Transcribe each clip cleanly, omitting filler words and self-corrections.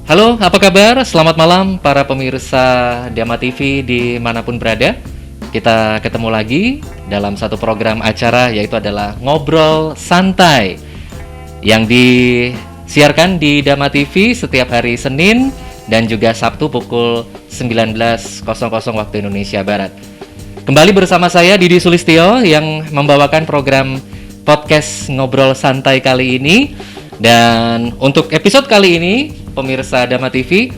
Halo, apa kabar? Selamat malam para pemirsa Dama TV dimanapun berada. Kita ketemu lagi dalam satu program acara, yaitu adalah Ngobrol Santai, yang disiarkan di Dama TV setiap hari Senin dan juga Sabtu pukul 19.00 waktu Indonesia Barat. Kembali bersama saya Didi Sulistyo yang membawakan program podcast Ngobrol Santai kali ini. Dan untuk episode kali ini, pemirsa Dama TV,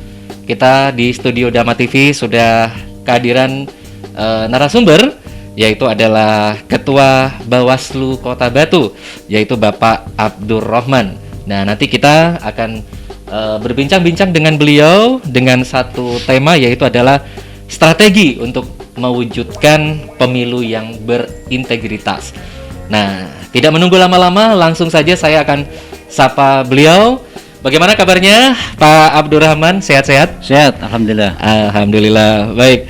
kita di studio Dama TV sudah kehadiran narasumber, yaitu adalah Ketua Bawaslu Kota Batu, yaitu Bapak Abdurrahman. Nah, nanti kita akan berbincang-bincang dengan beliau dengan satu tema, yaitu adalah strategi untuk mewujudkan pemilu yang berintegritas. Nah, tidak menunggu lama-lama, langsung saja saya akan sapa beliau. Bagaimana kabarnya Pak Abdurrahman? Sehat-sehat? Sehat, alhamdulillah. Alhamdulillah, baik.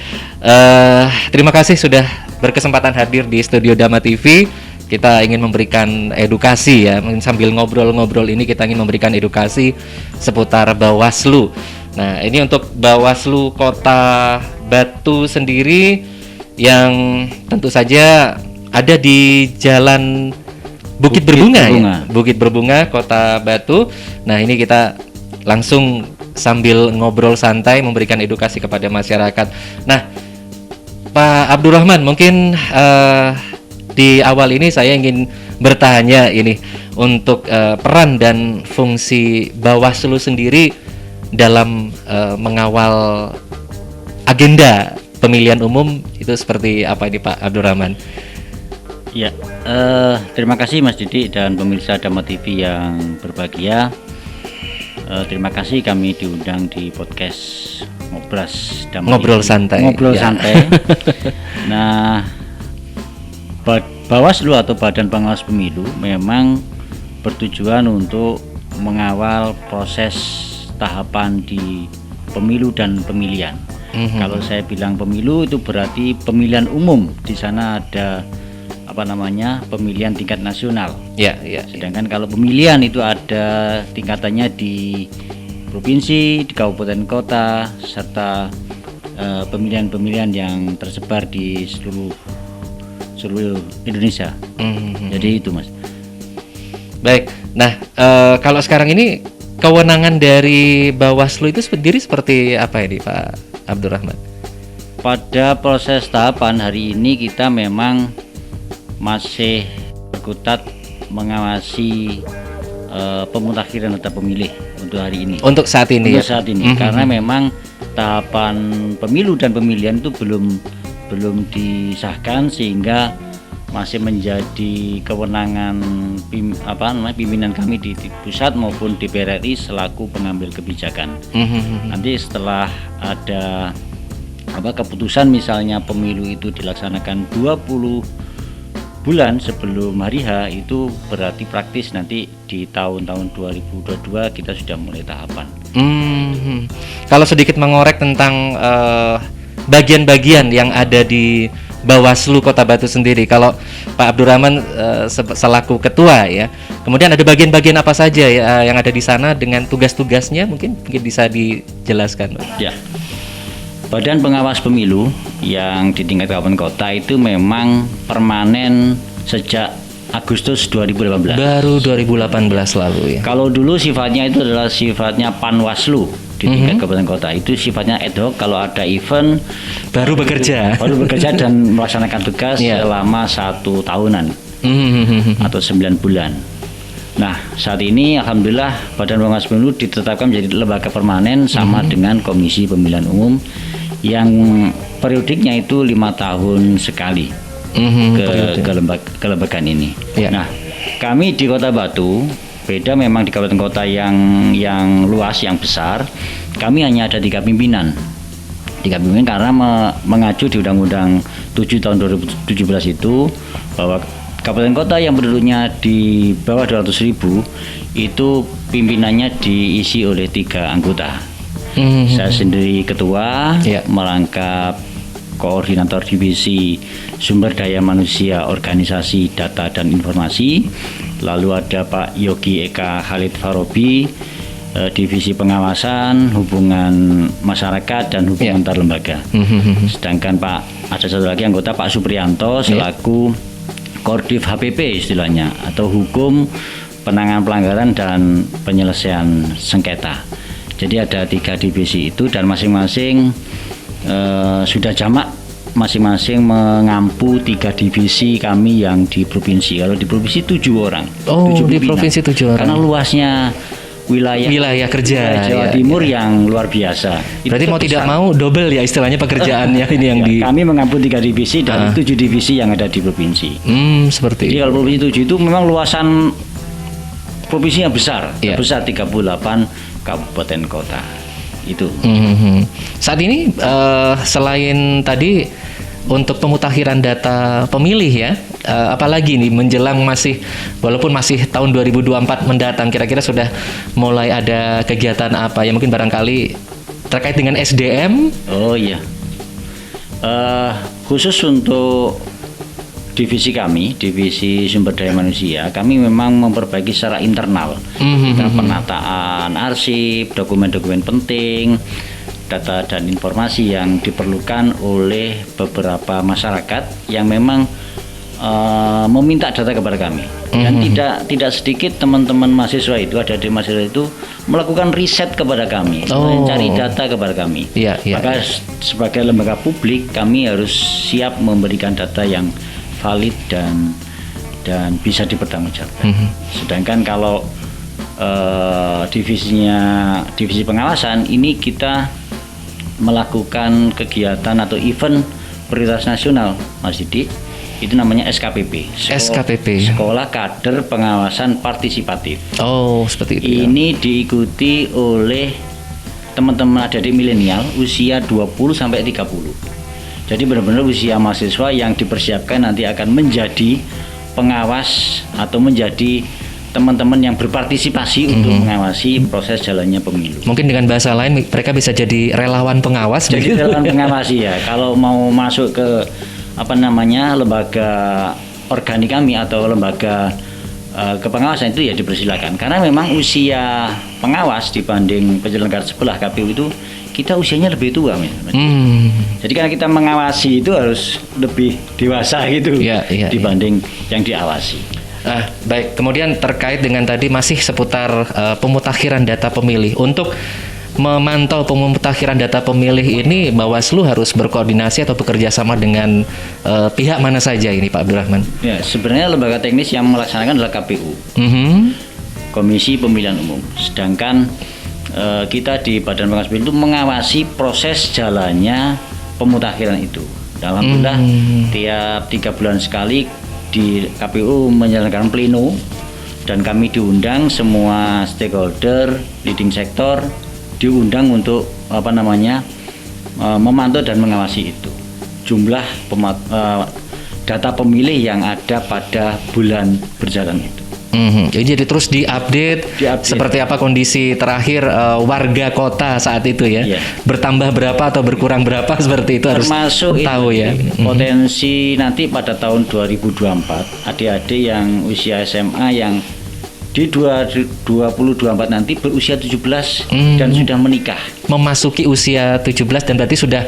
Terima kasih sudah berkesempatan hadir di studio Dama TV. Kita ingin memberikan edukasi ya, sambil ngobrol-ngobrol ini kita ingin memberikan edukasi seputar Bawaslu. Nah, ini untuk Bawaslu Kota Batu sendiri yang tentu saja ada di Jalan Bukit Berbunga. Ya? Bukit Berbunga, Kota Batu. Nah, ini kita langsung sambil ngobrol santai memberikan edukasi kepada masyarakat. Nah, Pak Abdurrahman, mungkin di awal ini saya ingin bertanya ini untuk peran dan fungsi Bawaslu sendiri dalam mengawal agenda pemilihan umum itu seperti apa ini Pak Abdurrahman? Ya, terima kasih Mas Didi dan pemirsa Dama TV yang berbahagia. Terima kasih kami diundang di podcast Ngobrol Santai. Santai. Nah, Bawaslu atau Badan Pengawas Pemilu memang bertujuan untuk mengawal proses tahapan di pemilu dan pemilihan. Kalau saya bilang pemilu itu berarti pemilihan umum. Di sana ada pemilihan tingkat nasional. Ya. Sedangkan kalau pemilihan itu ada tingkatannya di provinsi, di kabupaten kota, serta pemilihan-pemilihan yang tersebar di seluruh Indonesia. Jadi itu Mas. Baik. Nah, kalau sekarang ini kewenangan dari Bawaslu itu sendiri seperti apa ini Pak Abdurrahman? Pada proses tahapan hari ini kita memang masih berkutat mengawasi pemutakhiran data pemilih untuk hari ini. Untuk saat ini. Karena memang tahapan pemilu dan pemilihan itu belum disahkan, sehingga masih menjadi kewenangan pimpinan kami di pusat maupun DPR RI selaku pengambil kebijakan. Nanti setelah ada keputusan misalnya pemilu itu dilaksanakan 20 bulan sebelum hari H, itu berarti praktis nanti di tahun-tahun 2022 kita sudah mulai tahapan. Kalau sedikit mengorek tentang bagian-bagian yang ada di Bawaslu Kota Batu sendiri, kalau Pak Abdurrahman selaku ketua ya, kemudian ada bagian-bagian apa saja ya, yang ada di sana dengan tugas-tugasnya, mungkin bisa dijelaskan. Ya. Badan Pengawas Pemilu yang di tingkat kabupaten kota itu memang permanen sejak Agustus 2018. Baru 2018 lalu ya. Kalau dulu sifatnya itu adalah sifatnya Panwaslu di tingkat kabupaten kota, itu sifatnya ad hoc. Kalau ada event baru bekerja dan melaksanakan tugas selama 1 tahunan atau 9 bulan. Nah, saat ini alhamdulillah Badan Pengawas Pemilu ditetapkan menjadi lembaga permanen sama dengan Komisi Pemilihan Umum yang periodiknya itu 5 tahun sekali ke lembagaan ini. Nah, kami di Kota Batu beda memang di kabupaten kota yang luas, yang besar. Kami hanya ada 3 pimpinan. 3 pimpinan karena mengacu di Undang-Undang 7 tahun 2017 itu bahwa kabupaten kota yang penduduknya di bawah 200.000 itu pimpinannya diisi oleh 3 anggota. Saya sendiri ketua, merangkap koordinator divisi sumber daya manusia, organisasi, data dan informasi. Lalu ada Pak Yogi Eka Khalid Farobi divisi pengawasan, hubungan masyarakat dan hubungan antar lembaga. Sedangkan ada satu lagi anggota Pak Supriyanto selaku Koordif HPP istilahnya, atau hukum penanganan pelanggaran dan penyelesaian sengketa. Jadi ada 3 divisi itu dan masing-masing sudah jamak, masing-masing mengampu 3 divisi kami yang di provinsi. Kalau di provinsi 7 orang. Oh, 7 di provinsi 7 orang. Karena luasnya wilayah kerja Jawa Timur yang luar biasa. Berarti mau tidak mau double ya istilahnya pekerjaannya ini yang di. Kami mengampu 3 divisi dari 7 divisi yang ada di provinsi. Seperti. Jadi kalau provinsi 7 itu memang luasan provinsinya besar, besar 38 kabupaten kota. Itu. Saat ini selain tadi untuk pemutakhiran data pemilih ya, apalagi nih menjelang walaupun masih tahun 2024 mendatang, kira-kira sudah mulai ada kegiatan apa ya, mungkin barangkali terkait dengan SDM? Oh iya, khusus untuk divisi kami, divisi sumber daya manusia, kami memang memperbaiki secara internal, kita penataan arsip, dokumen-dokumen penting, data dan informasi yang diperlukan oleh beberapa masyarakat yang memang meminta data kepada kami. Dan tidak sedikit teman-teman mahasiswa itu, ada di mahasiswa itu melakukan riset kepada kami, mencari data kepada kami. Maka sebagai lembaga publik kami harus siap memberikan data yang valid dan bisa dipertanggungjawabkan. Sedangkan kalau divisi pengawasan ini kita melakukan kegiatan atau event prioritas nasional, Mas Didi, itu namanya SKPP. Sekolah Kader Pengawasan Partisipatif. Oh, seperti itu. Ini diikuti oleh teman-teman adik milenial usia 20 sampai 30. Jadi benar-benar usia mahasiswa yang dipersiapkan nanti akan menjadi pengawas atau menjadi teman-teman yang berpartisipasi untuk mengawasi proses jalannya pemilu. Mungkin dengan bahasa lain mereka bisa jadi relawan pengawas. Jadi relawan pengawas ya. Kalau mau masuk ke lembaga organik kami atau lembaga kepengawasan itu ya dipersilakan. Karena memang usia pengawas dibanding penyelenggara sebelah KPU itu kita usianya lebih tua, Jadi karena kita mengawasi itu harus lebih dewasa gitu dibanding yang diawasi. Baik, kemudian terkait dengan tadi masih seputar pemutakhiran data pemilih. Untuk memantau pemutakhiran data pemilih ini, Bawaslu harus berkoordinasi atau bekerja sama dengan pihak mana saja ini, Pak Abdurrahman? Ya, sebenarnya lembaga teknis yang melaksanakan adalah KPU, Komisi Pemilihan Umum. Sedangkan kita di Badan Pengawas Pemilu itu mengawasi proses jalannya pemutakhiran itu. Alhamdulillah tiap 3 bulan sekali di KPU menyelenggarakan pleno dan kami diundang semua stakeholder, leading sektor diundang untuk memantau dan mengawasi itu jumlah data pemilih yang ada pada bulan berjalan itu. Jadi terus diupdate seperti apa kondisi terakhir warga kota saat itu ya. Bertambah berapa atau berkurang berapa seperti itu. Termasuk harus tahu ya. Potensi nanti pada tahun 2024 adik-adik yang usia SMA yang di 2024 nanti berusia 17 dan sudah menikah. Memasuki usia 17 dan berarti sudah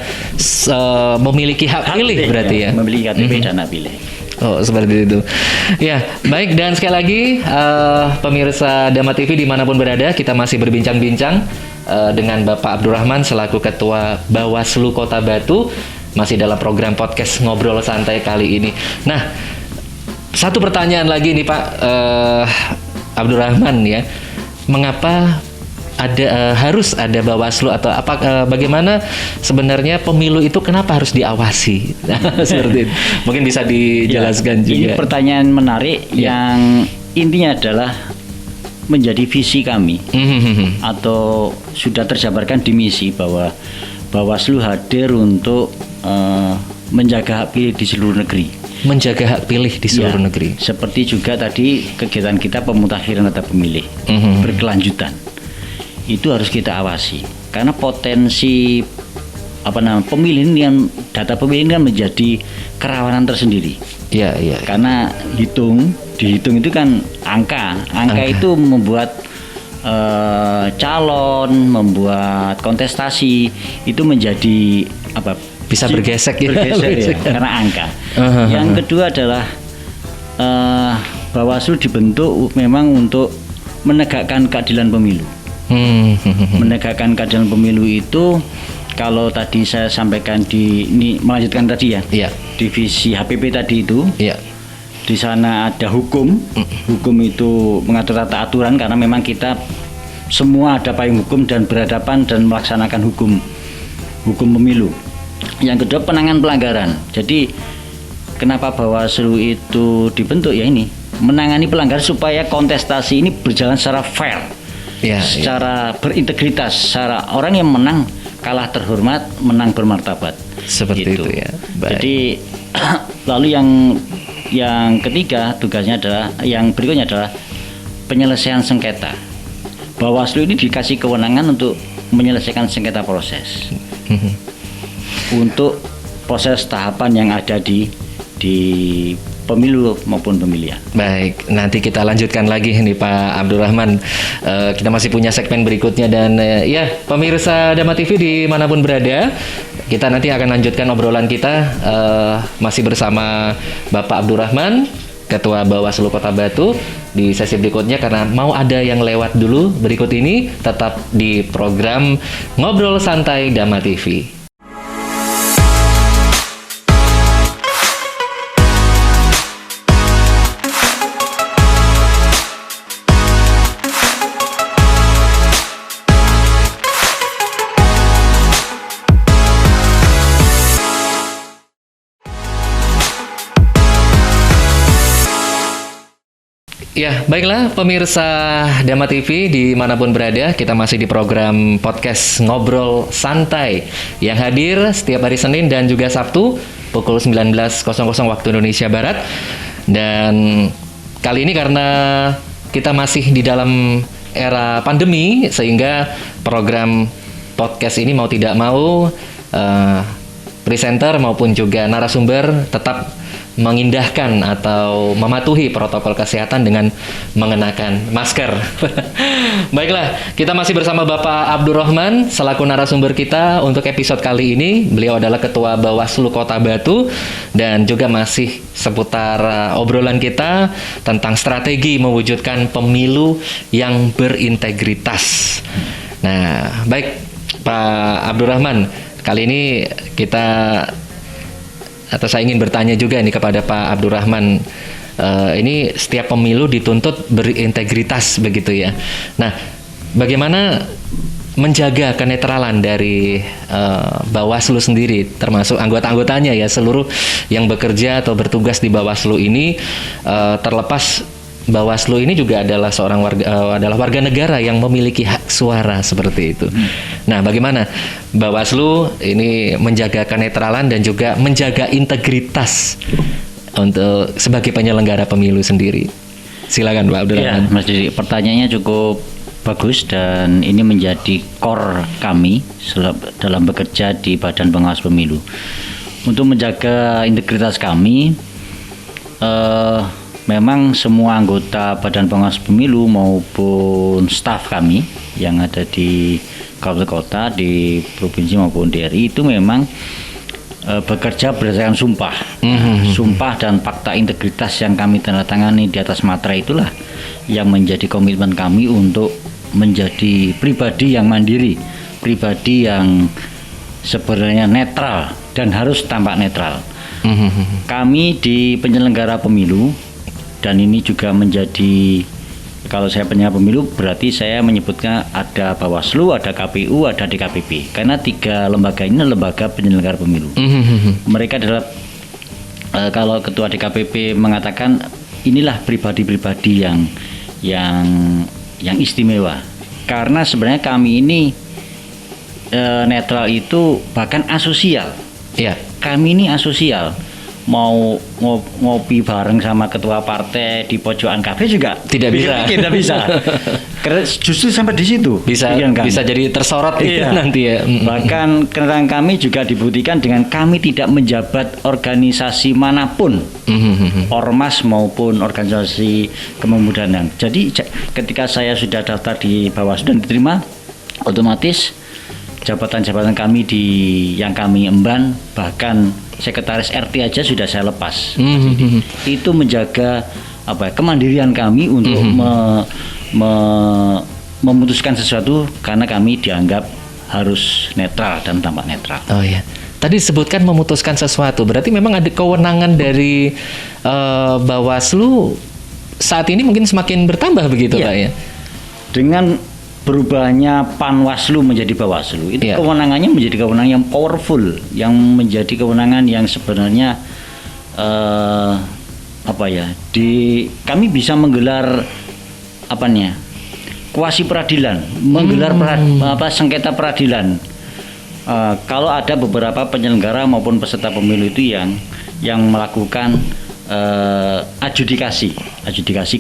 memiliki hak pilih berarti ya. Memiliki KTP dan hak pilih. Oh, seperti itu. Ya, baik, dan sekali lagi pemirsa Dama TV dimanapun berada, kita masih berbincang-bincang dengan Bapak Abdurrahman selaku Ketua Bawaslu Kota Batu, masih dalam program podcast Ngobrol Santai kali ini. Nah, satu pertanyaan lagi nih Pak Abdurrahman ya, mengapa harus ada Bawaslu atau bagaimana sebenarnya pemilu itu kenapa harus diawasi? Seperti itu. Mungkin bisa dijelaskan juga. Ini pertanyaan menarik yang intinya adalah menjadi visi kami atau sudah terjabarkan di misi bahwa Bawaslu hadir untuk menjaga hak pilih di seluruh negeri. Menjaga hak pilih di seluruh negeri. Seperti juga tadi kegiatan kita pemutakhiran data pemilih berkelanjutan. Itu harus kita awasi karena potensi pemilih yang data pemilih kan menjadi kerawanan tersendiri. Karena dihitung itu kan angka itu membuat calon, membuat kontestasi itu menjadi apa? Bisa bergesek ya, ya, karena angka. Yang kedua adalah Bawaslu dibentuk memang untuk menegakkan keadilan pemilu. Menegakkan keadilan pemilu itu kalau tadi saya sampaikan ini melanjutkan tadi ya, divisi HPP tadi itu, di sana ada hukum itu mengatur tata aturan karena memang kita semua ada payung hukum dan berhadapan dan melaksanakan hukum pemilu. Yang kedua penanganan pelanggaran. Jadi kenapa Bawaslu itu dibentuk ya ini menangani pelanggaran supaya kontestasi ini berjalan secara fair, secara berintegritas, secara orang yang menang kalah terhormat, menang bermartabat. Seperti gitu. Itu ya. Baik. Jadi lalu yang ketiga tugasnya adalah yang berikutnya adalah penyelesaian sengketa. Bawaslu ini dikasih kewenangan untuk menyelesaikan sengketa proses. Untuk proses tahapan yang ada di pemilu maupun pemilihan. Baik, nanti kita lanjutkan lagi nih Pak Abdurrahman. Kita masih punya segmen berikutnya dan ya pemirsa Dama TV dimanapun berada, kita nanti akan lanjutkan obrolan kita masih bersama Bapak Abdurrahman, Ketua Bawaslu Kota Batu di sesi berikutnya karena mau ada yang lewat dulu berikut ini tetap di program Ngobrol Santai Dama TV. Ya, baiklah pemirsa Dama TV dimanapun berada, kita masih di program podcast Ngobrol Santai yang hadir setiap hari Senin dan juga Sabtu pukul 19.00 waktu Indonesia Barat. Dan kali ini karena kita masih di dalam era pandemi sehingga program podcast ini mau tidak mau presenter maupun juga narasumber tetap mengindahkan atau mematuhi protokol kesehatan dengan mengenakan masker. Baiklah, kita masih bersama Bapak Abdurrahman selaku narasumber kita untuk episode kali ini. Beliau adalah Ketua Bawaslu Kota Batu dan juga masih seputar obrolan kita tentang strategi mewujudkan pemilu yang berintegritas. Nah, baik Pak Abdurrahman, kali ini saya ingin bertanya juga nih kepada Pak Abdurrahman. Ini setiap pemilu dituntut berintegritas begitu ya. Nah, bagaimana menjaga kenetralan dari Bawaslu sendiri, termasuk anggota-anggotanya ya, seluruh yang bekerja atau bertugas di Bawaslu ini, terlepas Bawaslu ini juga adalah adalah warga negara yang memiliki hak suara seperti itu. Nah, bagaimana Bawaslu ini menjaga kenetralan dan juga menjaga integritas untuk sebagai penyelenggara pemilu sendiri? Silakan Pak Abdurrahman. Ya, Mas Didi, pertanyaannya cukup bagus dan ini menjadi core kami dalam bekerja di Badan Pengawas Pemilu. Untuk menjaga integritas kami, memang semua anggota Badan Pengawas Pemilu maupun staf kami yang ada di kabupaten kota, di provinsi maupun di RI itu memang bekerja berdasarkan sumpah. Sumpah dan fakta integritas yang kami tanda tangani di atas materai itulah yang menjadi komitmen kami untuk menjadi pribadi yang mandiri, pribadi yang sebenarnya netral dan harus tampak netral. Kami di penyelenggara pemilu, dan ini juga menjadi, kalau saya penyelenggara pemilu berarti saya menyebutnya ada Bawaslu, ada KPU, ada DKPP, karena 3 lembaga ini lembaga penyelenggara pemilu. Mereka adalah kalau ketua DKPP mengatakan inilah pribadi-pribadi yang istimewa, karena sebenarnya kami ini netral itu bahkan asosial. Kami ini asosial. ngopi bareng sama ketua partai di pojokan kafe juga tidak bisa. Tidak bisa. Karena justru sampai di situ bisa jadi tersorot itu nanti ya. Bahkan keterangan kami juga dibuktikan dengan kami tidak menjabat organisasi manapun, ormas maupun organisasi kepemudaan. Jadi ketika saya sudah daftar di Bawaslu dan diterima, otomatis jabatan-jabatan kami yang kami emban, bahkan sekretaris RT aja sudah saya lepas. Itu menjaga kemandirian kami untuk memutuskan sesuatu karena kami dianggap harus netral dan tampak netral. Oh ya. Tadi disebutkan memutuskan sesuatu, berarti memang ada kewenangan dari Bawaslu saat ini mungkin semakin bertambah begitu Pak ya? Dengan berubahnya Panwaslu menjadi Bawaslu, itu kewenangannya menjadi kewenangan yang powerful, yang menjadi kewenangan yang sebenarnya kami bisa menggelar kuasi peradilan, menggelar sengketa peradilan. Kalau ada beberapa penyelenggara maupun peserta pemilu itu yang melakukan adjudikasi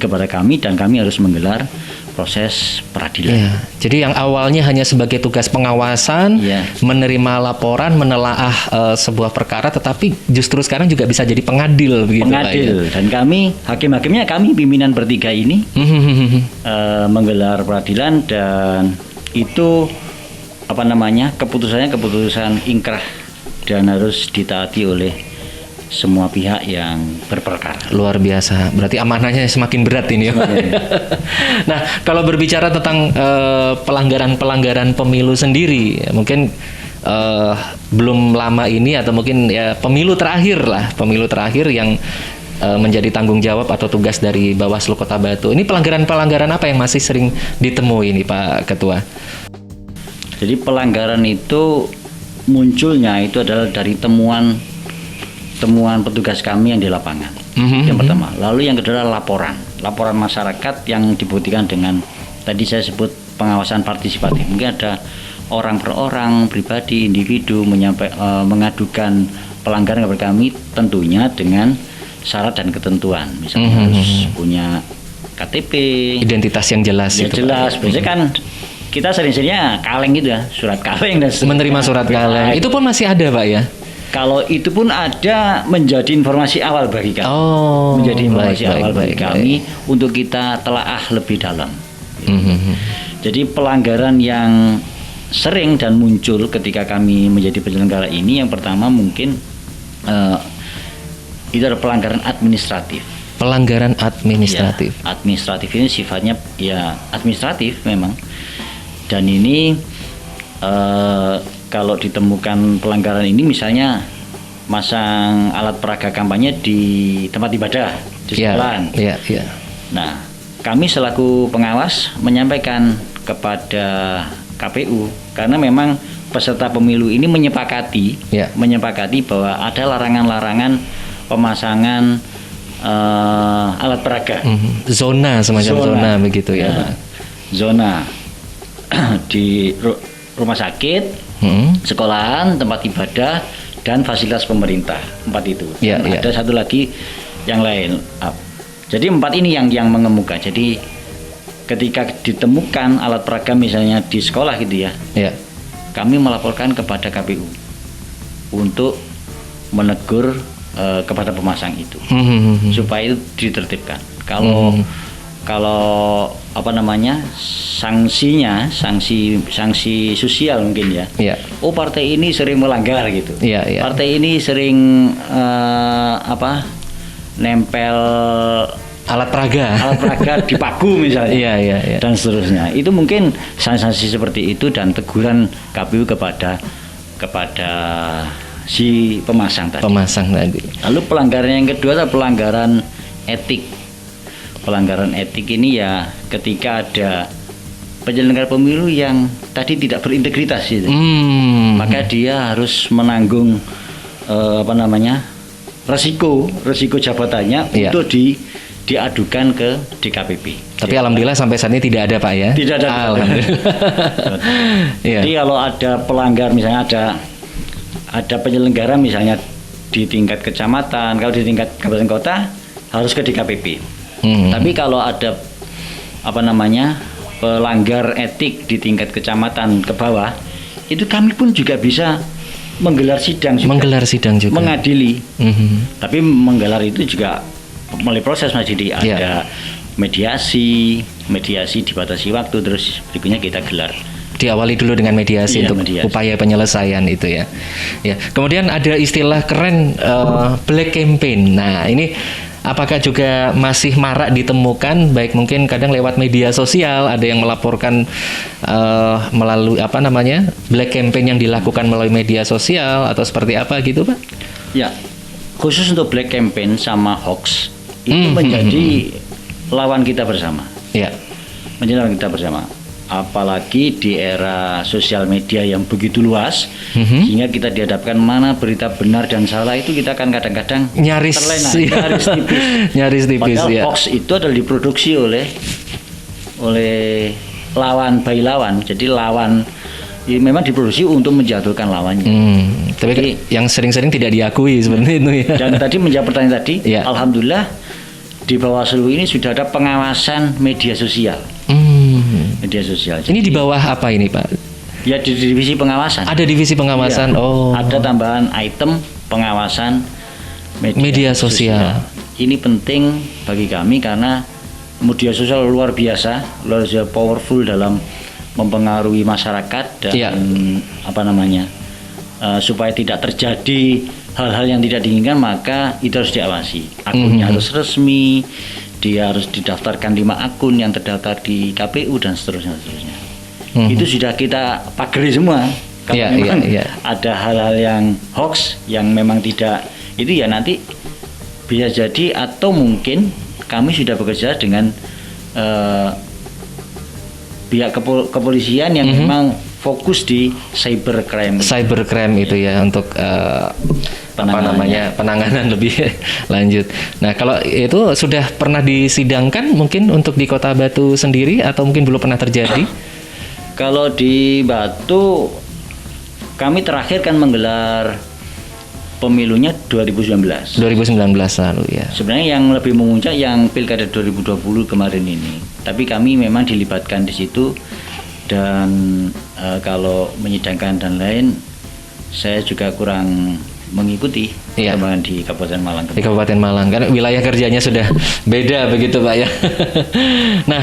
kepada kami, dan kami harus menggelar proses peradilan. Ya, jadi yang awalnya hanya sebagai tugas pengawasan, menerima laporan, menelaah sebuah perkara, tetapi justru sekarang juga bisa jadi pengadil begitu Pak ya? Dan kami hakim-hakimnya kami pimpinan bertiga ini menggelar peradilan, dan itu keputusannya keputusan ingkrah dan harus ditaati oleh semua pihak yang berperkara. Luar biasa, berarti amanahnya semakin berat ini ya. Nah, kalau berbicara tentang pelanggaran pemilu sendiri, mungkin belum lama ini atau mungkin pemilu terakhir yang menjadi tanggung jawab atau tugas dari Bawaslu Kota Batu. Ini pelanggaran apa yang masih sering ditemui ini Pak Ketua? Jadi pelanggaran itu munculnya itu adalah dari temuan petugas kami yang di lapangan. Yang pertama, lalu yang kedua laporan masyarakat yang dibuktikan dengan tadi saya sebut pengawasan partisipatif. Mungkin ada orang per orang, pribadi, individu mengadukan pelanggaran kepada kami, tentunya dengan syarat dan ketentuan. Misalnya harus punya KTP, identitas yang jelas. Jelas. Biasanya kan kita sering-seringnya kaleng gitu ya, surat kaleng dan menerima surat kaleng. Itu pun masih ada Pak ya? Kalau itu pun ada menjadi informasi awal bagi kami, kami untuk kita telaah lebih dalam. Jadi pelanggaran yang sering dan muncul ketika kami menjadi penyelenggara ini, yang pertama mungkin itu adalah pelanggaran administratif. Pelanggaran administratif. Ya, administratif ini sifatnya administratif memang, dan ini kalau ditemukan pelanggaran ini, misalnya masang alat peraga kampanye di tempat ibadah di sekolahan. Nah, kami selaku pengawas menyampaikan kepada KPU, karena memang peserta pemilu ini menyepakati bahwa ada larangan-larangan pemasangan alat peraga. Zona zona begitu ya Pak. Zona di rumah sakit, sekolahan, tempat ibadah, dan fasilitas pemerintah. 4 itu. Ada satu lagi yang lain. Jadi 4 ini yang mengemuka. Jadi ketika ditemukan alat peraga misalnya di sekolah gitu ya, kami melaporkan kepada KPU untuk menegur kepada pemasang itu, supaya itu ditertibkan. Kalau sanksi sosial mungkin ya. Oh, partai ini sering melanggar gitu. Partai ini sering nempel alat peraga di paku misalnya. Dan seterusnya. Itu mungkin sanksi seperti itu dan teguran KPU kepada si pemasang tadi. Lalu pelanggaran yang kedua adalah pelanggaran etik. Pelanggaran etik ini ya ketika ada penyelenggara pemilu yang tadi tidak berintegritas gitu. Maka dia harus menanggung resiko jabatannya untuk diadukan ke DKPP. Tapi alhamdulillah sampai saat ini tidak ada Pak ya. Tidak ada. Alhamdulillah. Jadi kalau ada pelanggar, misalnya ada penyelenggara misalnya di tingkat kecamatan, kalau di tingkat kabupaten kota harus ke DKPP. Tapi kalau ada pelanggar etik di tingkat kecamatan ke bawah, itu kami pun juga bisa menggelar sidang juga. Mengadili. Tapi menggelar itu juga melalui proses, Mas Didi. Ada mediasi dibatasi waktu, terus berikutnya kita gelar. Diawali dulu dengan mediasi untuk upaya penyelesaian itu ya. Ya. Kemudian ada istilah keren black campaign. Nah, ini apakah juga masih marak ditemukan, baik mungkin kadang lewat media sosial, ada yang melaporkan melalui black campaign yang dilakukan melalui media sosial atau seperti apa gitu, Pak? Ya, khusus untuk black campaign sama hoax itu menjadi lawan kita bersama. Ya. Menjadi lawan kita bersama. Apalagi di era sosial media yang begitu luas, sehingga kita dihadapkan mana berita benar dan salah itu kita akan kadang-kadang nyaris tipis. Padahal hoax itu adalah diproduksi oleh lawan by lawan. Jadi lawan memang diproduksi untuk menjatuhkan lawannya. Tapi yang sering-sering tidak diakui sebenarnya itu ya. Dan tadi menjawab pertanyaan tadi, alhamdulillah di Bawaslu ini sudah ada pengawasan media sosial. Media sosial. Ini di bawah apa ini, Pak? Ya, di divisi pengawasan. Ada divisi pengawasan. Ada tambahan item pengawasan media sosial. Ini penting bagi kami karena media sosial luar biasa powerful dalam mempengaruhi masyarakat dan supaya tidak terjadi hal-hal yang tidak diinginkan, maka itu harus diawasi. Akunnya harus resmi, dia harus didaftarkan 5 akun yang terdaftar di KPU dan seterusnya. Itu sudah kita pagari semua. Kalau memang ada hal-hal yang hoax yang memang tidak, itu ya nanti bisa jadi, atau mungkin kami sudah bekerja dengan pihak kepolisian yang memang fokus di cybercrime itu ya, untuk penanganan lebih lanjut. Nah, kalau itu sudah pernah disidangkan mungkin untuk di Kota Batu sendiri atau mungkin belum pernah terjadi? Kalau di Batu kami terakhir kan menggelar pemilunya 2019 lalu ya. Sebenarnya yang lebih memuncak yang Pilkada 2020 kemarin ini. Tapi kami memang dilibatkan di situ, dan kalau menyidangkan dan lain saya juga kurang mengikuti perkembangan di Kabupaten Malang. Di Kabupaten Malang, karena wilayah kerjanya sudah beda begitu, Pak ya. Nah,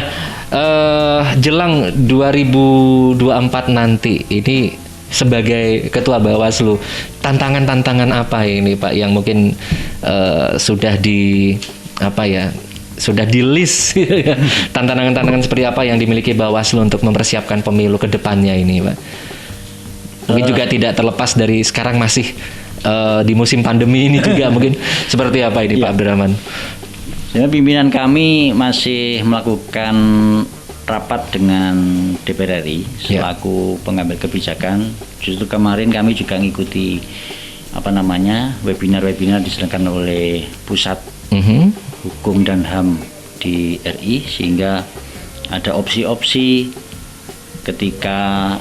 jelang 2024 nanti, ini sebagai Ketua Bawaslu, tantangan-tantangan apa ini, Pak, yang mungkin sudah di list tantangan-tantangan seperti apa yang dimiliki Bawaslu untuk mempersiapkan pemilu ke depannya ini, Pak? Mungkin juga tidak terlepas dari sekarang masih di musim pandemi ini juga mungkin seperti apa ini, Pak Abdurrahman? Jadi pimpinan kami masih melakukan rapat dengan DPR RI selaku pengambil kebijakan. Justru kemarin kami juga mengikuti webinar diselenggarakan oleh Pusat Hukum dan HAM di RI, sehingga ada opsi-opsi ketika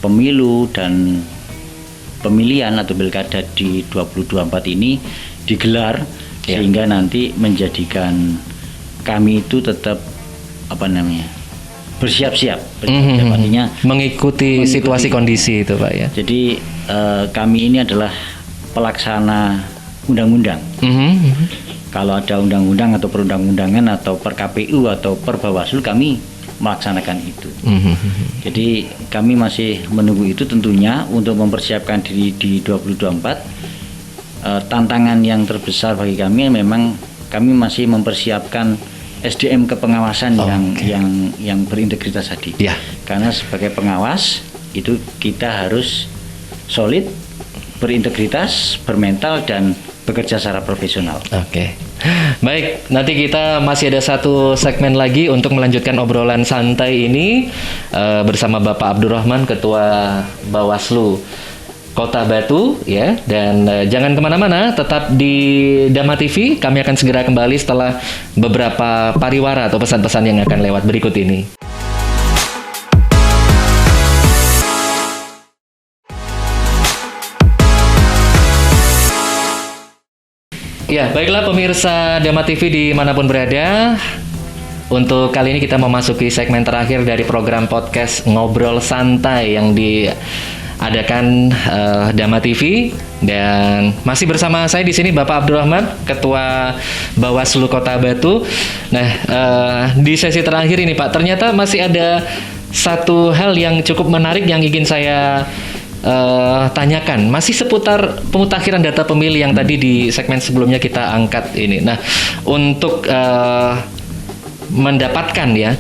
pemilu dan pemilihan atau pilkada di 2024 ini digelar, sehingga nanti menjadikan kami itu tetap bersiap-siap, artinya mengikuti situasi kondisi itu, Pak ya. Jadi kami ini adalah pelaksana undang-undang. Kalau ada undang-undang atau perundang-undangan atau per KPU atau per Bawaslu, kami melaksanakan itu. Jadi kami masih menunggu itu tentunya untuk mempersiapkan diri di 2024. Tantangan yang terbesar bagi kami memang kami masih mempersiapkan SDM kepengawasan yang berintegritas tadi. Karena sebagai pengawas itu kita harus solid, berintegritas, bermental, dan bekerja secara profesional. Baik, nanti kita masih ada satu segmen lagi untuk melanjutkan obrolan santai ini bersama Bapak Abdurrahman, Ketua Bawaslu Kota Batu ya. Dan jangan kemana-mana, tetap di Dama TV. Kami akan segera kembali setelah beberapa pariwara atau pesan-pesan yang akan lewat berikut ini. Ya, baiklah pemirsa Dama TV dimanapun berada. Untuk kali ini kita memasuki segmen terakhir dari program podcast Ngobrol Santai yang diadakan Dama TV, dan masih bersama saya di sini Bapak Abdurrahman, Ketua Bawaslu Kota Batu. Nah, di sesi terakhir ini Pak, ternyata masih ada satu hal yang cukup menarik yang ingin saya tanyakan, masih seputar pemutakhiran data pemilih yang tadi di segmen sebelumnya kita angkat ini. Nah, untuk mendapatkan ya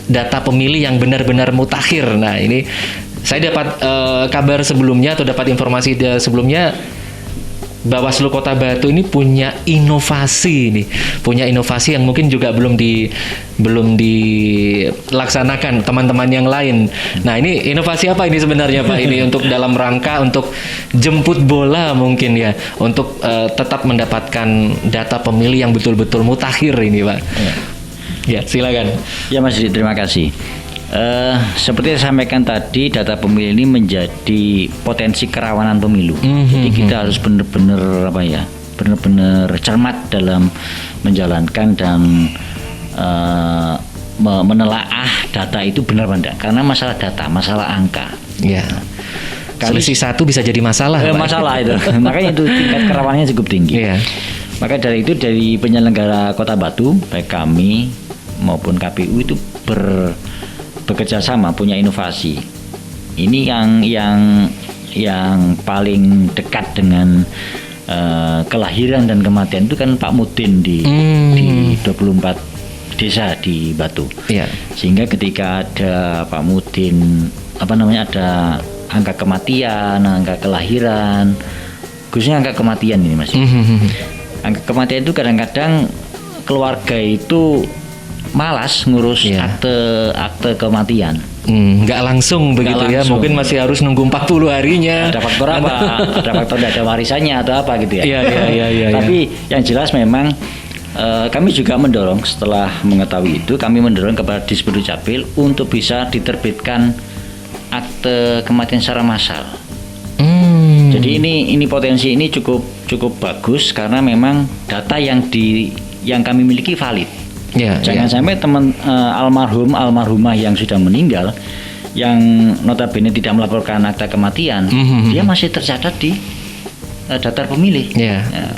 data pemilih yang benar-benar mutakhir. Nah, ini saya dapat kabar sebelumnya atau dapat informasi sebelumnya, Bawaslu Kota Batu ini punya inovasi yang mungkin juga belum dilaksanakan teman-teman yang lain. Nah, ini inovasi apa ini sebenarnya Pak? Ini untuk dalam rangka untuk jemput bola mungkin ya, untuk tetap mendapatkan data pemilih yang betul-betul mutakhir ini Pak. Ya, silakan. Ya Mas Didi, terima kasih. Seperti saya sampaikan tadi, data pemilih ini menjadi potensi kerawanan pemilu. Jadi kita harus benar-benar benar-benar cermat dalam menjalankan dan menelaah data itu benar benar. Karena masalah data, masalah angka. Ya. Selisih satu bisa jadi masalah. Masalah itu. Makanya itu tingkat kerawanannya cukup tinggi. Ya. Maka dari itu, dari penyelenggara Kota Batu, baik kami maupun KPU itu bekerja sama, punya inovasi. Ini yang paling dekat dengan kelahiran dan kematian itu kan Pak Mudin di 24 desa di Batu. Yeah. Sehingga ketika ada Pak Mudin, ada angka kematian, angka kelahiran, khususnya angka kematian ini Mas. Angka kematian itu kadang-kadang keluarga itu malas ngurus akte kematian. Nggak langsung begitu ya, mungkin masih harus nunggu 40 harinya. Ada faktor apa? Ada faktor tidak ada warisannya atau apa gitu ya. Iya. Tapi yang jelas memang kami juga mendorong, setelah mengetahui itu, kami mendorong kepada Disduk Capil untuk bisa diterbitkan akte kematian secara massal. Jadi ini potensi ini cukup bagus karena memang data yang kami miliki valid. Jangan sampai teman almarhumah yang sudah meninggal, yang notabene tidak melaporkan akta kematian, dia masih tercatat di daftar pemilih.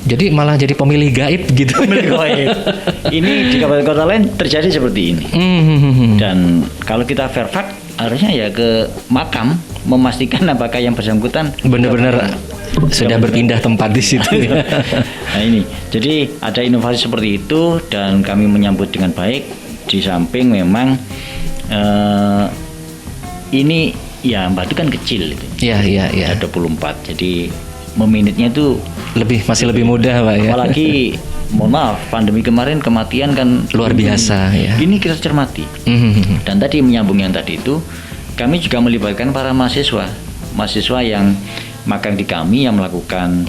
Jadi malah jadi pemilih gaib gitu. Pemilih gaib. Ini di kabupaten kota lain terjadi seperti ini. Dan kalau kita fair fact, harusnya ya ke makam memastikan apakah yang bersangkutan benar-benar sudah berpindah tempat di situ. Nah ini, jadi ada inovasi seperti itu dan kami menyambut dengan baik. Di samping memang ini ya Batu kan kecil itu. Iya. Ada 24, jadi meminitnya itu masih lebih mudah Pak ya. Apalagi mohon maaf, pandemi kemarin kematian kan luar biasa ya. Ini kita cermati. Dan tadi menyambung yang tadi itu, kami juga melibatkan para mahasiswa yang magang di kami, yang melakukan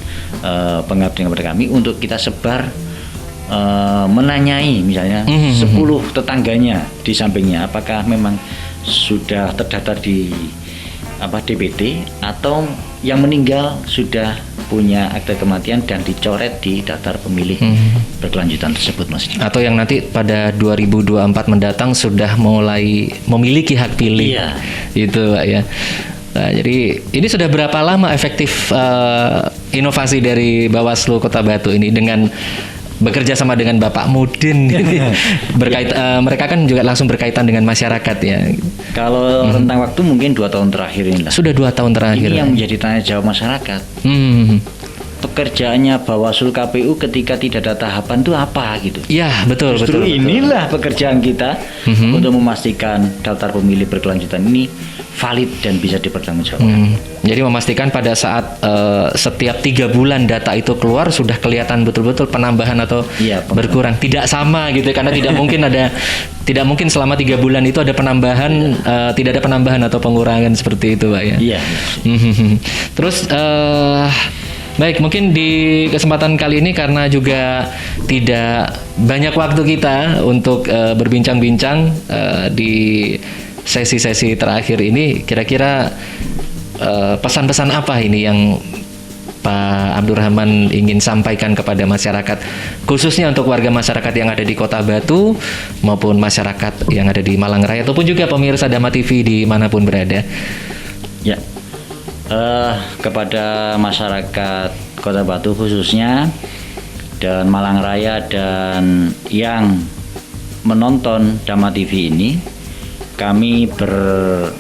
pengabdian kepada kami untuk kita sebar, menanyai misalnya 10 tetangganya di sampingnya apakah memang sudah terdaftar di DPT atau yang meninggal sudah punya akte kematian dan dicoret di daftar pemilih berkelanjutan tersebut Mas. Atau yang nanti pada 2024 mendatang sudah mulai memiliki hak pilih. Iya. Itu Pak ya. Nah, jadi ini sudah berapa lama efektif inovasi dari Bawaslu Kota Batu ini dengan bekerja sama dengan Bapak Mudin mereka kan juga langsung berkaitan dengan masyarakat ya. Kalau rentang waktu mungkin 2 tahun terakhir inilah. Sudah 2 tahun terakhir. Ini yang menjadi tanya jawab masyarakat. Pekerjaannya Bawaslu KPU ketika tidak ada tahapan itu apa gitu? Ya betul. Justru inilah pekerjaan kita untuk memastikan daftar pemilih berkelanjutan ini valid dan bisa dipertanggungjawabkan. Jadi memastikan pada saat setiap 3 bulan data itu keluar sudah kelihatan betul-betul penambahan atau berkurang. Tidak sama gitu karena tidak mungkin selama 3 bulan itu ada penambahan, tidak ada penambahan atau pengurangan seperti itu Pak ya. Iya. Terus baik, mungkin di kesempatan kali ini karena juga tidak banyak waktu kita untuk berbincang-bincang di sesi-sesi terakhir ini, kira-kira pesan-pesan apa ini yang Pak Abdurrahman ingin sampaikan kepada masyarakat, khususnya untuk warga masyarakat yang ada di Kota Batu maupun masyarakat yang ada di Malang Raya ataupun juga pemirsa Dama TV dimanapun berada? Ya, kepada masyarakat Kota Batu khususnya dan Malang Raya dan yang menonton Dama TV ini, kami berpesan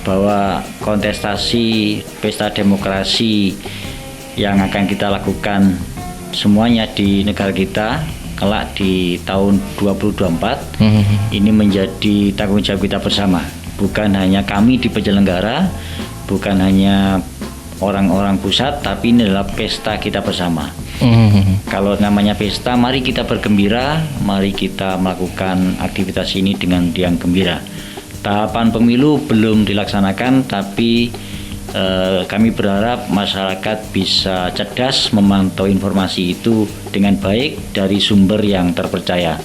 bahwa kontestasi pesta demokrasi yang akan kita lakukan semuanya di negara kita kelak di tahun 2024 ini menjadi tanggung jawab kita bersama, bukan hanya kami di penyelenggara, bukan hanya orang-orang pusat, tapi ini adalah pesta kita bersama. Kalau namanya pesta, mari kita bergembira, mari kita melakukan aktivitas ini dengan riang gembira. Tahapan pemilu belum dilaksanakan, tapi kami berharap masyarakat bisa cerdas memantau informasi itu dengan baik dari sumber yang terpercaya.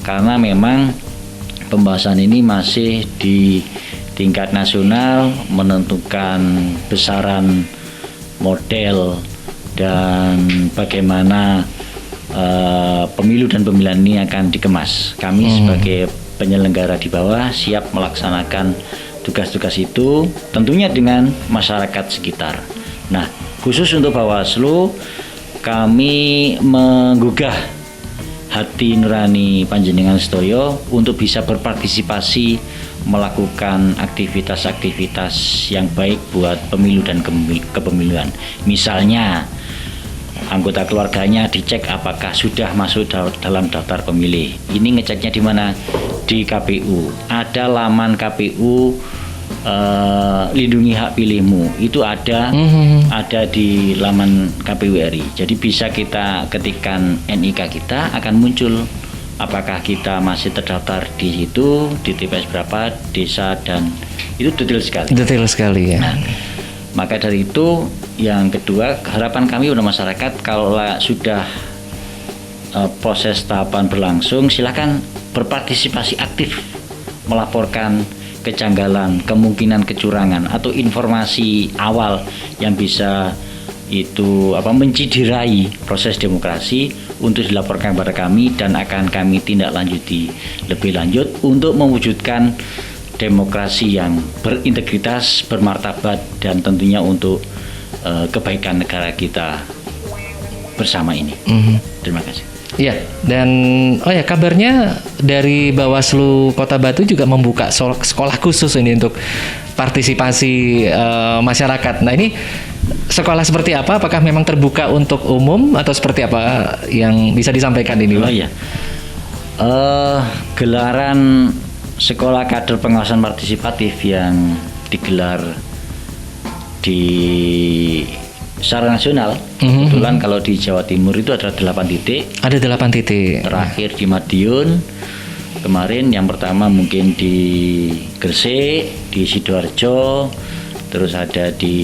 Karena memang pembahasan ini masih di tingkat nasional, menentukan besaran model dan bagaimana pemilu dan pemilihan ini akan dikemas. Kami sebagai penyelenggara di bawah siap melaksanakan tugas-tugas itu, tentunya dengan masyarakat sekitar. Nah, khusus untuk Bawaslu, kami menggugah hati nurani panjenengan sedaya untuk bisa berpartisipasi melakukan aktivitas-aktivitas yang baik buat pemilu dan kepemiluan. Misalnya, anggota keluarganya dicek apakah sudah masuk dalam daftar pemilih. Ini ngeceknya di mana? Di KPU. Ada laman KPU lindungi hak pilihmu. Itu ada di laman KPU RI. Jadi bisa kita ketikkan NIK kita, akan muncul apakah kita masih terdaftar di situ, di TPS berapa, desa, dan itu detail sekali. Detail sekali ya. Nah, maka dari itu, yang kedua, harapan kami untuk masyarakat, kalau sudah proses tahapan berlangsung, silakan berpartisipasi aktif, melaporkan kejanggalan, kemungkinan kecurangan atau informasi awal yang bisa itu menciderai proses demokrasi untuk dilaporkan kepada kami, dan akan kami tindak lanjuti lebih lanjut untuk mewujudkan demokrasi yang berintegritas, bermartabat, dan tentunya untuk kebaikan negara kita bersama ini. Terima kasih. Ya, dan kabarnya dari Bawaslu Kota Batu juga membuka sekolah khusus ini untuk partisipasi masyarakat. Nah, ini sekolah seperti apa? Apakah memang terbuka untuk umum atau seperti apa yang bisa disampaikan ini? Oh iya, gelaran sekolah kader pengawasan partisipatif yang digelar di secara nasional. Kebetulan kalau di Jawa Timur itu ada 8 titik. Ada 8 titik. Terakhir di Madiun. Kemarin yang pertama mungkin di Gresik, di Sidoarjo, terus ada di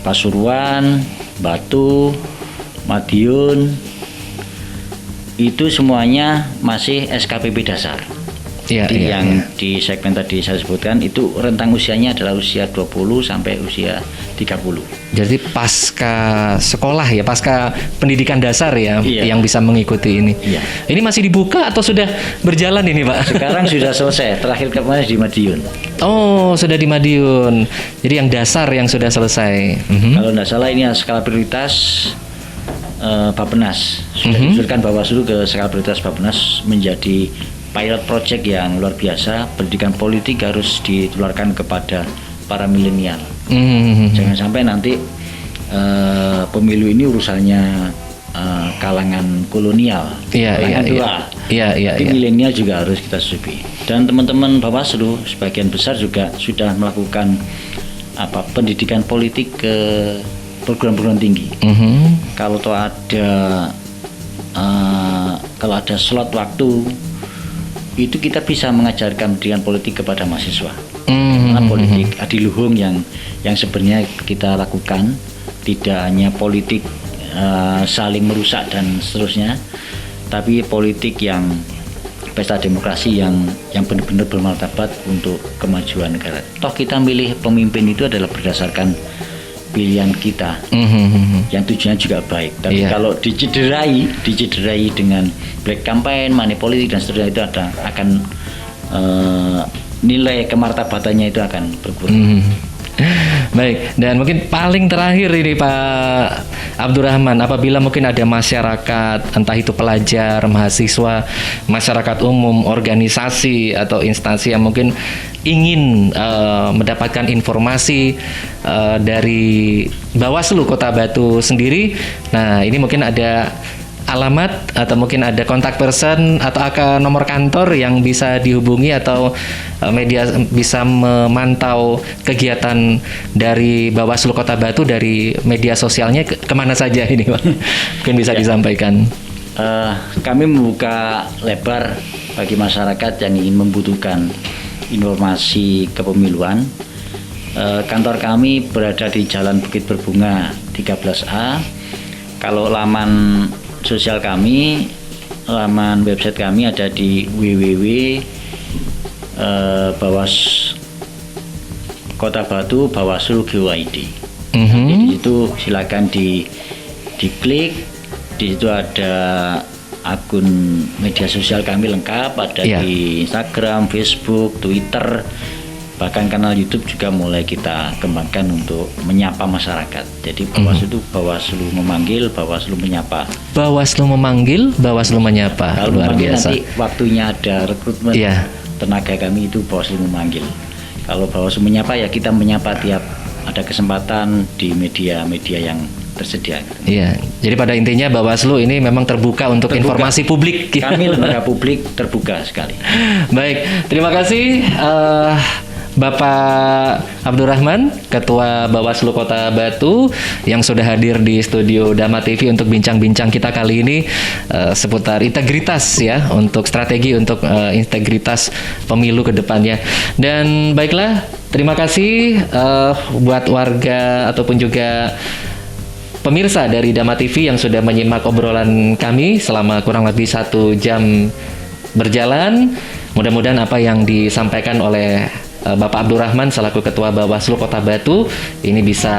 Pasuruan, Batu, Madiun. Itu semuanya masih SKPP dasar. Yang di segmen tadi saya sebutkan itu rentang usianya adalah usia 20 sampai usia 30. Jadi pasca sekolah ya, pasca pendidikan dasar ya, yang bisa mengikuti ini. Ini masih dibuka atau sudah berjalan ini, Pak? Sekarang sudah selesai, terakhir kemarin di Madiun. Oh, sudah di Madiun. Jadi yang dasar yang sudah selesai. Kalau tidak salah ini skala prioritas Bappenas. Sudah diusulkan Bawaslu ke skala prioritas Bappenas menjadi pilot project yang luar biasa. Pendidikan politik harus ditularkan kepada para milenial. Jangan sampai nanti pemilu ini urusannya kalangan kolonial, kalangan tua. Jadi milenial juga harus kita susupi. Dan teman-teman Bawaslu sebagian besar juga sudah melakukan pendidikan politik ke perguruan-perguruan tinggi. Kalau ada slot waktu, itu kita bisa mengajarkan pendidikan politik kepada mahasiswa. Politik adiluhung yang sebenarnya kita lakukan, tidak hanya politik saling merusak dan seterusnya, tapi politik yang pesta demokrasi yang benar-benar bermartabat untuk kemajuan negara. Toh kita milih pemimpin itu adalah berdasarkan pilihan kita, yang tujuannya juga baik. Tapi kalau dicederai dengan black campaign, money politik dan seterusnya, itu akan nilai kemartabatannya itu akan berkurang. Baik, dan mungkin paling terakhir ini Pak Abdurrahman, apabila mungkin ada masyarakat, entah itu pelajar, mahasiswa, masyarakat umum, organisasi atau instansi yang mungkin ingin mendapatkan informasi dari Bawaslu Kota Batu sendiri, nah ini mungkin ada alamat atau mungkin ada kontak person atau nomor kantor yang bisa dihubungi, atau media bisa memantau kegiatan dari Bawaslu Kota Batu dari media sosialnya kemana saja ini Pak? Mungkin bisa disampaikan. Kami membuka lebar bagi masyarakat yang ingin membutuhkan informasi kepemiluan. Kantor kami berada di Jalan Bukit Berbunga 13A. Kalau laman sosial kami, laman website kami ada di www.bawas Kota Batu Bawaslu Go.id. Jadi di situ silakan diklik. Di situ ada akun media sosial kami lengkap, ada di Instagram, Facebook, Twitter, bahkan kanal YouTube juga mulai kita kembangkan untuk menyapa masyarakat. Jadi Bawaslu itu Bawaslu memanggil, Bawaslu menyapa. Bawaslu memanggil, Bawaslu menyapa. Kalau luar biasa. Nanti waktunya ada rekrutmen tenaga kami itu Bawaslu memanggil. Kalau Bawaslu menyapa ya kita menyapa tiap ada kesempatan di media-media yang tersedia. Iya. Jadi pada intinya Bawaslu ini memang terbuka untuk informasi publik. Kami lembaga publik terbuka sekali. Baik, terima kasih. Bapak Abdurrahman, Ketua Bawaslu Kota Batu yang sudah hadir di studio Dama TV untuk bincang-bincang kita kali ini seputar integritas ya, untuk strategi untuk integritas pemilu ke depannya. Dan baiklah, terima kasih buat warga ataupun juga pemirsa dari Dama TV yang sudah menyimak obrolan kami selama kurang lebih 1 jam berjalan. Mudah-mudahan apa yang disampaikan oleh Bapak Abdurrahman selaku Ketua Bawaslu Kota Batu ini bisa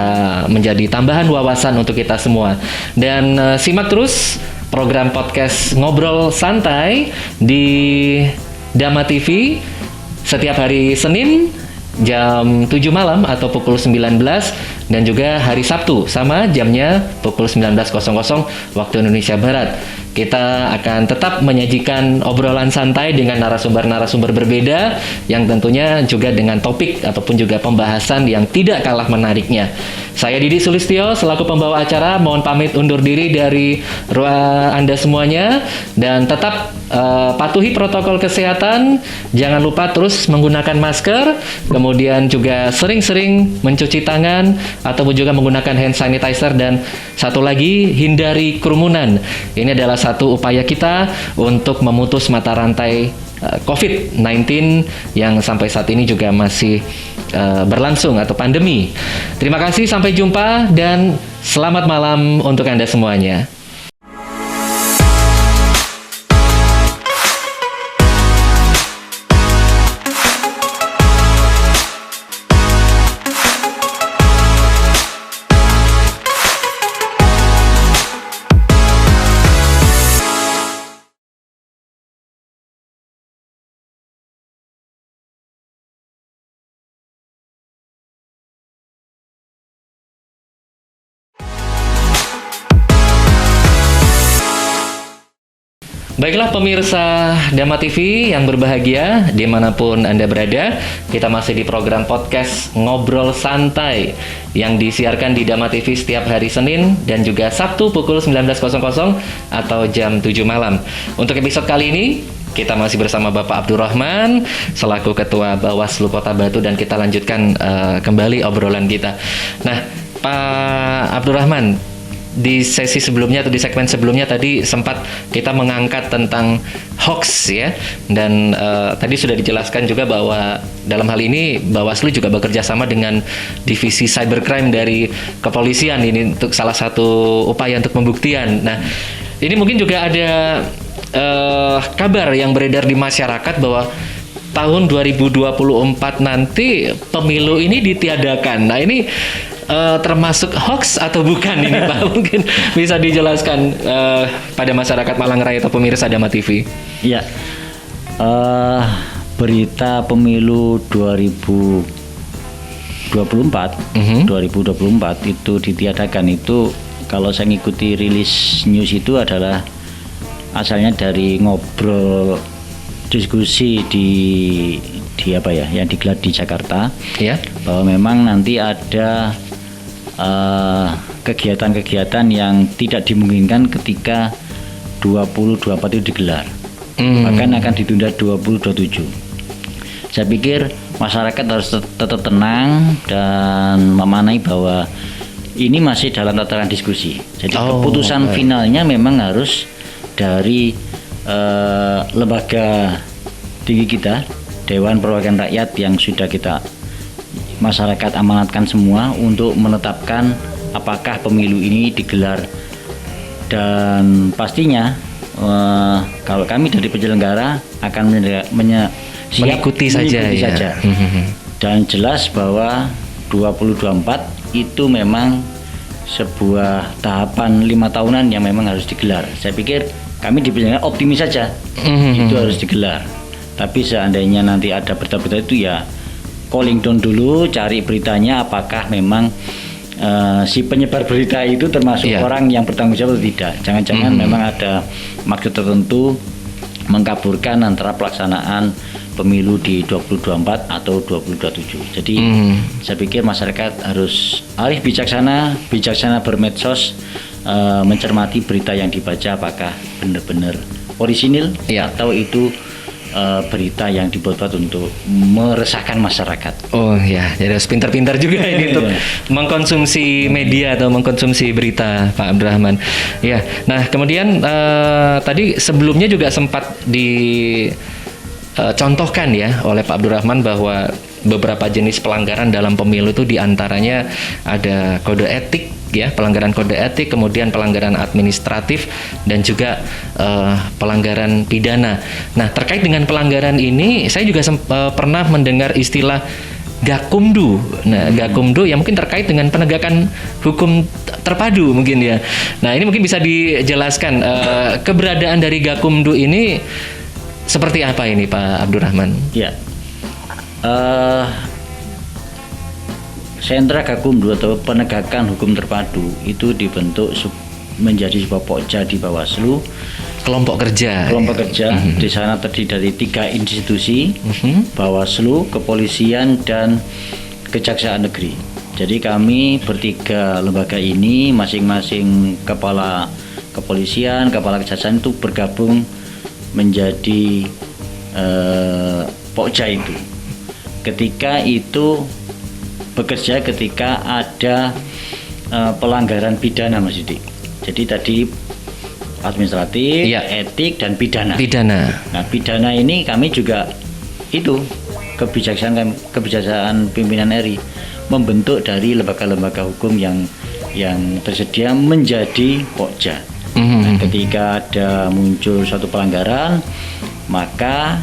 menjadi tambahan wawasan untuk kita semua. Dan simak terus program podcast Ngobrol Santai di Dama TV setiap hari Senin jam 7 malam atau pukul 19, dan juga hari Sabtu sama jamnya pukul 19.00 waktu Indonesia Barat. Kita akan tetap menyajikan obrolan santai dengan narasumber-narasumber berbeda yang tentunya juga dengan topik ataupun juga pembahasan yang tidak kalah menariknya. Saya Didi Sulistyo selaku pembawa acara mohon pamit undur diri dari ruang Anda semuanya, dan tetap patuhi protokol kesehatan. Jangan lupa terus menggunakan masker, kemudian juga sering-sering mencuci tangan ataupun juga menggunakan hand sanitizer, dan satu lagi hindari kerumunan. Ini adalah satu upaya kita untuk memutus mata rantai COVID-19 yang sampai saat ini juga masih berlangsung atau pandemi. Terima kasih, sampai jumpa dan selamat malam untuk Anda semuanya. Baiklah pemirsa Dama TV yang berbahagia dimanapun Anda berada, kita masih di program podcast Ngobrol Santai yang disiarkan di Dama TV setiap hari Senin dan juga Sabtu pukul 19.00 atau jam 7 malam. Untuk episode kali ini kita masih bersama Bapak Abdurrahman selaku Ketua Bawaslu Kota Batu, dan kita lanjutkan kembali obrolan kita. Nah, Pak Abdurrahman, di sesi sebelumnya atau di segmen sebelumnya tadi sempat kita mengangkat tentang hoax ya, dan tadi sudah dijelaskan juga bahwa dalam hal ini Bawaslu juga bekerja sama dengan divisi cybercrime dari kepolisian ini untuk salah satu upaya untuk pembuktian. Nah, ini mungkin juga ada kabar yang beredar di masyarakat bahwa tahun 2024 nanti pemilu ini ditiadakan. Nah, ini termasuk hoax atau bukan ini Pak? Mungkin bisa dijelaskan pada masyarakat Malang Raya atau pemirsa Dama TV. Ya, berita pemilu 2024 itu ditiadakan itu, kalau saya ngikuti rilis news itu adalah asalnya dari ngobrol diskusi di apa ya, yang digelar di Jakarta, ya, bahwa memang nanti ada kegiatan-kegiatan yang tidak dimungkinkan ketika 2024 itu digelar, bahkan akan ditunda 2027. Saya pikir masyarakat harus tetap tenang dan memaknai bahwa ini masih dalam tataran diskusi. Jadi keputusan finalnya memang harus dari lembaga tinggi kita, Dewan Perwakilan Rakyat, yang sudah kita masyarakat amanatkan semua untuk menetapkan apakah pemilu ini digelar. Dan pastinya kalau kami dari penyelenggara akan mengikuti saja. Dan jelas bahwa 2024 itu memang sebuah tahapan 5 tahunan yang memang harus digelar. Saya pikir kami di penyelenggara optimis saja itu harus digelar. Tapi seandainya nanti ada berita-berita itu, ya calling down dulu, cari beritanya apakah memang si penyebar berita itu termasuk orang yang bertanggung jawab atau tidak. Jangan-jangan memang ada maksud tertentu mengkaburkan antara pelaksanaan pemilu di 2024 atau 2027. Jadi saya pikir masyarakat harus arif bijaksana bermedsos, mencermati berita yang dibaca apakah benar-benar orisinil atau itu berita yang dibuat-buat untuk meresahkan masyarakat. Oh ya, jadi harus pintar-pintar juga ini untuk mengkonsumsi media atau mengkonsumsi berita, Pak Abdurrahman. Ya, nah kemudian tadi sebelumnya juga sempat dicontohkan ya oleh Pak Abdurrahman bahwa beberapa jenis pelanggaran dalam pemilu itu diantaranya ada kode etik, ya, pelanggaran kode etik, kemudian pelanggaran administratif, dan juga pelanggaran pidana. Nah, terkait dengan pelanggaran ini, saya juga pernah mendengar istilah Gakumdu. Nah, Gakumdu yang mungkin terkait dengan penegakan hukum terpadu mungkin ya. Nah, ini mungkin bisa dijelaskan keberadaan dari Gakumdu ini seperti apa ini, Pak Abdurrahman? Ya. Sentra Gakumdu atau penegakan hukum terpadu itu dibentuk menjadi sebuah pokja di Bawaslu, kelompok kerja. Di sana terdiri dari 3 institusi, Bawaslu, Kepolisian, dan Kejaksaan Negeri. Jadi kami bertiga lembaga ini, masing-masing kepala kepolisian, kepala kejaksaan itu bergabung menjadi pokja itu. Ketika itu bekerja ketika ada pelanggaran pidana, Mas Yudi. Jadi tadi administratif, etik, dan pidana. Nah, pidana ini kami juga itu kebijaksanaan pimpinan RI membentuk dari lembaga-lembaga hukum yang tersedia menjadi pokja. Nah, ketika ada muncul suatu pelanggaran, maka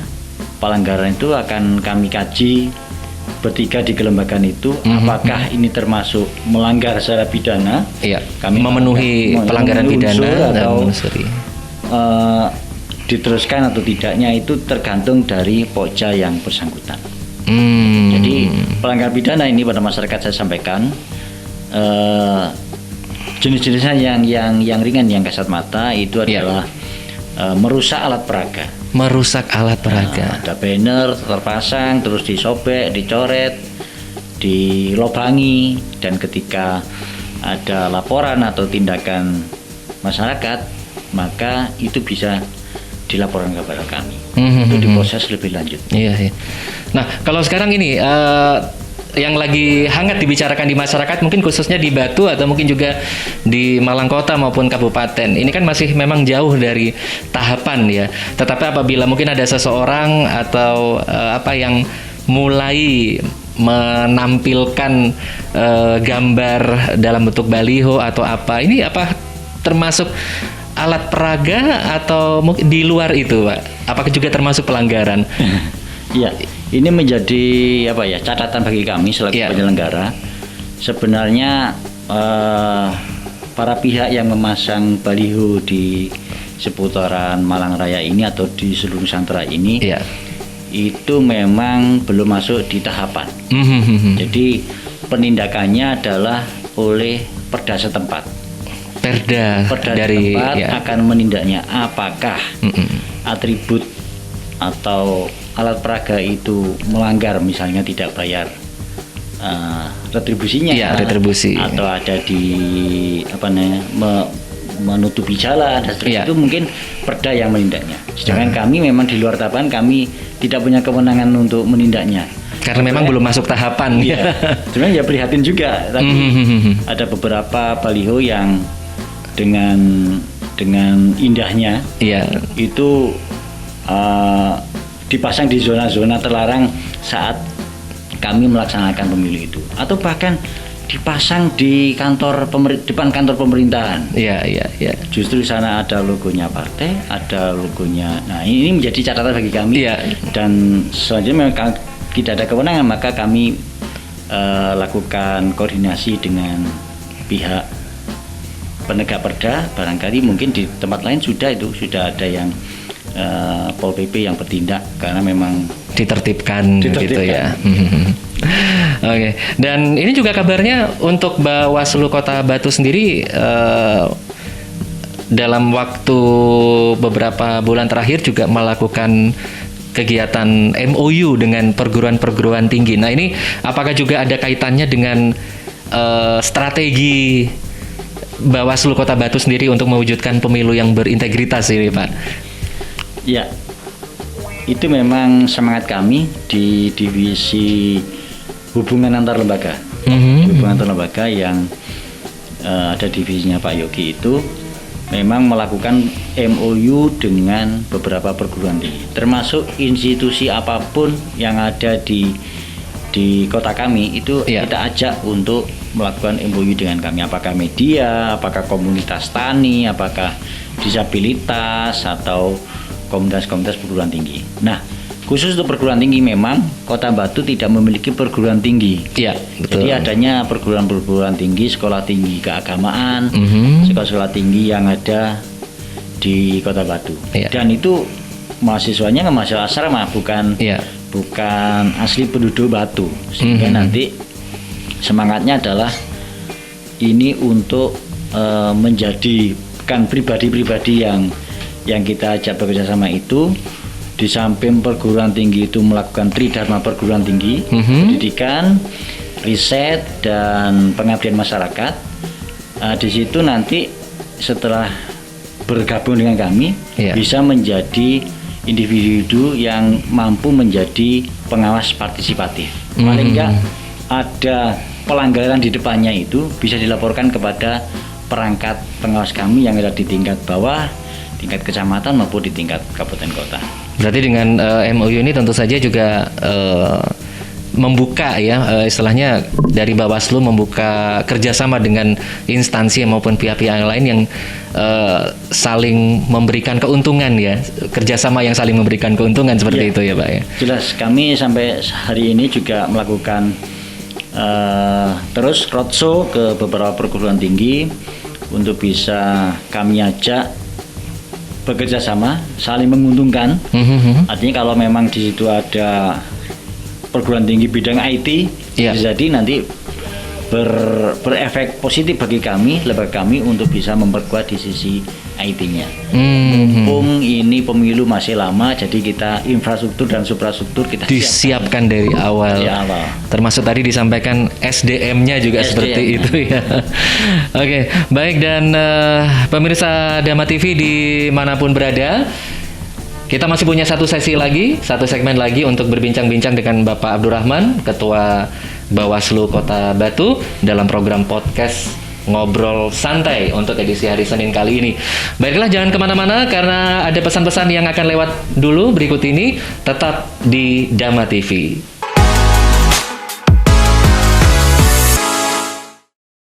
pelanggaran itu akan kami kaji bertiga di kelembagaan itu, apakah ini termasuk melanggar secara pidana, kami memenuhi pelanggaran pidana atau diteruskan atau tidaknya itu tergantung dari pokja yang bersangkutan. Jadi pelanggaran pidana ini pada masyarakat saya sampaikan jenis-jenisnya yang ringan, yang kasat mata itu adalah merusak alat peraga. Ada banner terpasang terus disobek, dicoret, dilobangi, dan ketika ada laporan atau tindakan masyarakat, maka itu bisa dilaporkan kepada kami untuk diproses lebih lanjut. Iya. Nah, kalau sekarang ini yang lagi hangat dibicarakan di masyarakat, mungkin khususnya di Batu atau mungkin juga di Malang Kota maupun Kabupaten, ini kan masih memang jauh dari tahapan ya. Tetapi apabila mungkin ada seseorang atau yang mulai menampilkan gambar dalam bentuk baliho atau apa, ini apa termasuk alat peraga atau mungkin di luar itu, Pak? Apakah juga termasuk pelanggaran? Iya, ini menjadi catatan bagi kami selaku penyelenggara. Sebenarnya para pihak yang memasang baliho di seputaran Malang Raya ini atau di seluruh Nusantara ini itu memang belum masuk di tahapan. Jadi penindakannya adalah oleh Perda setempat. Perda dari setempat akan menindaknya apakah atribut atau alat peraga itu melanggar, misalnya tidak bayar retribusinya, retribusi, atau ada di menutupi jalan dan seterusnya, itu mungkin Perda yang menindaknya. Sedangkan kami memang di luar tahapan, kami tidak punya kewenangan untuk menindaknya karena memang belum masuk tahapan. Sebenarnya prihatin juga, tapi ada beberapa baliho yang dengan indahnya itu dipasang di zona-zona terlarang saat kami melaksanakan pemilu itu, atau bahkan dipasang di depan kantor pemerintahan. Justru di sana ada logonya partai, ada logonya. Nah, ini menjadi catatan bagi kami. Dan selanjutnya memang tidak ada kewenangan, maka kami lakukan koordinasi dengan pihak penegak perda. Barangkali mungkin di tempat lain sudah ada yang Pol PP yang bertindak karena memang ditertibkan. Gitu ya. Oke. Dan ini juga kabarnya untuk Bawaslu Kota Batu sendiri dalam waktu beberapa bulan terakhir juga melakukan kegiatan MOU dengan perguruan-perguruan tinggi. Nah, ini apakah juga ada kaitannya dengan strategi Bawaslu Kota Batu sendiri untuk mewujudkan pemilu yang berintegritas ini, Pak? Ya, itu memang semangat kami di divisi hubungan antar lembaga. Hubungan antar lembaga yang ada divisinya Pak Yogi itu memang melakukan MOU dengan beberapa perguruan tinggi, termasuk institusi apapun yang ada di kota kami itu kita ajak untuk melakukan MOU dengan kami, apakah media, apakah komunitas tani, apakah disabilitas, atau komunitas-komunitas perguruan tinggi. Nah, khusus untuk perguruan tinggi memang Kota Batu tidak memiliki perguruan tinggi. Betul. Jadi adanya perguruan tinggi, sekolah tinggi keagamaan, sekolah-sekolah tinggi yang ada di Kota Batu. Dan itu mahasiswanya mahasiswa asrama, bukan asli penduduk Batu. Sehingga nanti semangatnya adalah ini untuk menjadikan pribadi-pribadi yang kita ajak bekerja sama itu, di samping perguruan tinggi itu melakukan tridharma perguruan tinggi, pendidikan, riset, dan pengabdian masyarakat. Di situ nanti setelah bergabung dengan kami bisa menjadi individu yang mampu menjadi pengawas partisipatif. Paling enggak ada pelanggaran di depannya itu bisa dilaporkan kepada perangkat pengawas kami yang ada di tingkat bawah, tingkat kecamatan maupun di tingkat kabupaten kota. Berarti dengan MOU ini tentu saja juga membuka istilahnya dari Bawaslu membuka kerjasama dengan instansi maupun pihak-pihak lain yang saling memberikan keuntungan kerjasama yang saling memberikan keuntungan seperti itu ya Pak ya. Jelas, kami sampai hari ini juga melakukan terus roadshow ke beberapa perguruan tinggi untuk bisa kami ajak bekerja sama, saling menguntungkan. Artinya kalau memang di situ ada perguruan tinggi bidang IT, jadi nanti berefek positif bagi kami, lembaga kami, untuk bisa memperkuat di sisi IT-nya. Mumpung ini pemilu masih lama, jadi kita infrastruktur dan suprastruktur kita disiapkan dari awal. Termasuk tadi disampaikan SDM-nya juga seperti itu ya. Oke, baik, dan pemirsa Dama TV dimanapun berada, kita masih punya satu segmen lagi untuk berbincang-bincang dengan Bapak Abdurrahman, Ketua Bawaslu Kota Batu, dalam program podcast Ngobrol Santai untuk edisi hari Senin kali ini. Baiklah, jangan kemana-mana karena ada pesan-pesan yang akan lewat dulu berikut ini. Tetap di Dama TV.